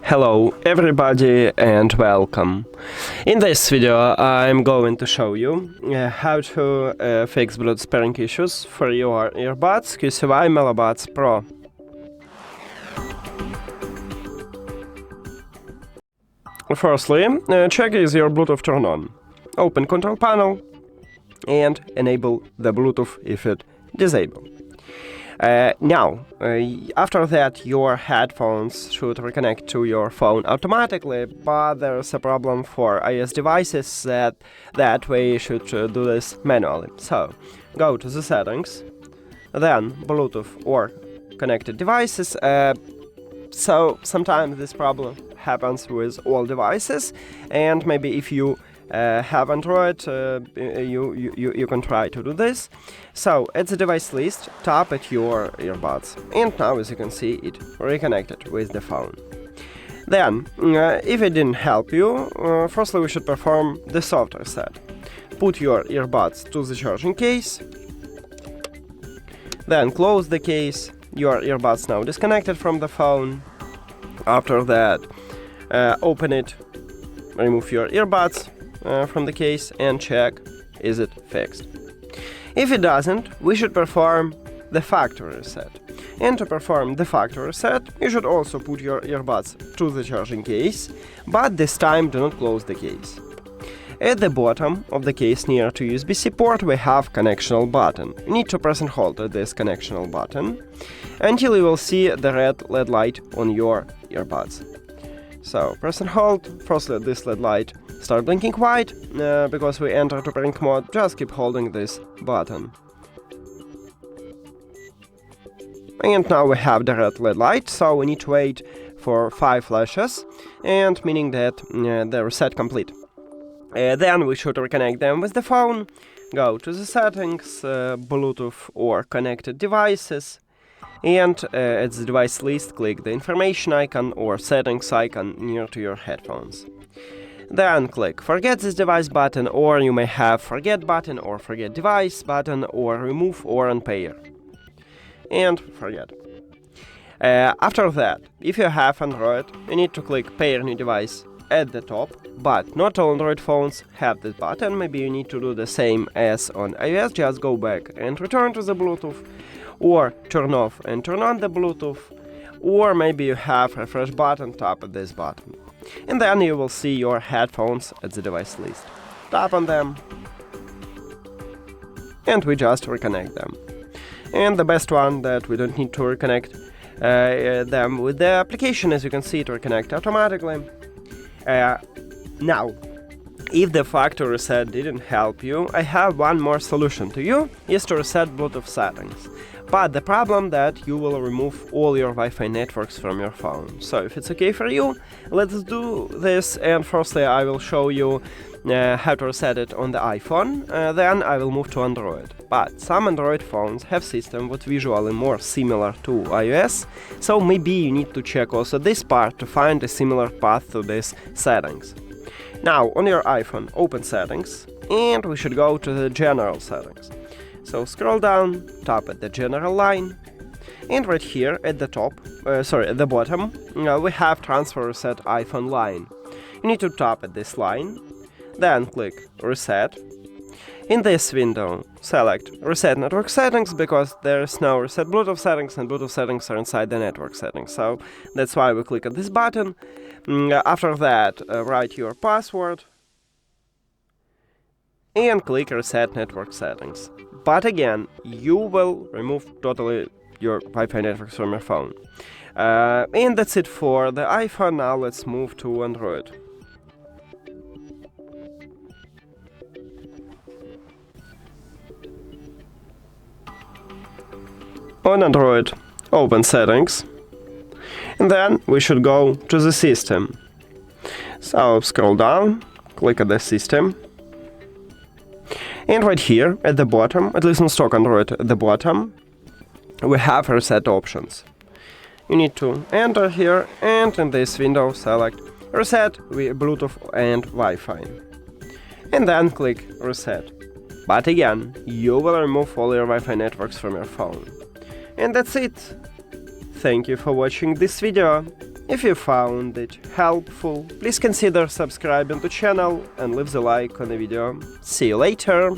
Hello everybody and welcome. In this video I'm going to show you how to fix Bluetooth pairing issues for your earbuds QCY MeloBuds Pro. Firstly, check is your Bluetooth turned on. Open control panel and enable the Bluetooth if it disabled. Now, after that, your headphones should reconnect to your phone automatically, but there's a problem for iOS devices that way you should do this manually. So, go to the settings, then Bluetooth or connected devices. So, sometimes this problem happens with all devices, and maybe if you have Android, you can try to do this. So at the device list, tap at your earbuds, and now as you can see it reconnected with the phone. Then, if it didn't help you, firstly we should perform the soft reset. Put your earbuds to the charging case, then close the case. Your earbuds now disconnected from the phone. After that, open it, remove your earbuds from the case and check is it fixed. If it doesn't, we should perform the factory reset. And to perform the factory reset, you should also put your earbuds to the charging case, but this time do not close the case. At the bottom of the case near to USB-C port we have connectional button. You need to press and hold at this connectional button until you will see the red LED light on your earbuds. So press and hold. Firstly this LED light start blinking white, because we enter to pairing mode. Just keep holding this button. And now we have the red LED light, so we need to wait for 5 flashes, and meaning that the reset complete. Then we should reconnect them with the phone, go to the settings, Bluetooth or connected devices, and at the device list click the information icon or settings icon near to your headphones. Then click Forget this device button, or you may have Forget button or Forget device button or Remove or Unpair. And forget. After that, if you have Android, you need to click Pair New Device at the top, but not all Android phones have this button. Maybe you need to do the same as on iOS, just go back and return to the Bluetooth, or turn off and turn on the Bluetooth, or maybe you have Refresh button, tap at this button. And then you will see your headphones at the device list. Tap on them, and we just reconnect them. And the best one that we don't need to reconnect them with the application, as you can see it reconnect automatically. Now, if the factory reset didn't help you, I have one more solution to you, is to reset Bluetooth settings. But the problem that you will remove all your Wi-Fi networks from your phone. So if it's okay for you, let's do this, and firstly I will show you how to reset it on the iPhone, then I will move to Android. But some Android phones have systems with visually more similar to iOS, so maybe you need to check also this part to find a similar path to these settings. Now on your iPhone, open settings, and we should go to the general settings. So scroll down, tap at the general line, and right here at the top, at the bottom, we have transfer reset iPhone line. You need to tap at this line, then click reset. In this window, select reset network settings, because there is no reset Bluetooth settings, and Bluetooth settings are inside the network settings. So that's why we click on this button. After that, write your password and click reset network settings. But again, you will remove totally your Wi-Fi networks from your phone. And that's it for the iPhone. Now let's move to Android. On Android, open settings, and then we should go to the system. So scroll down, click at the system, and right here at the bottom, at least on stock Android at the bottom, we have reset options. You need to enter here, and in this window select reset with Bluetooth and Wi-Fi, and then click reset. But again, you will remove all your Wi-Fi networks from your phone. And that's it. Thank you for watching this video. If you found it helpful, please consider subscribing to channel and leave the like on the video. See you later!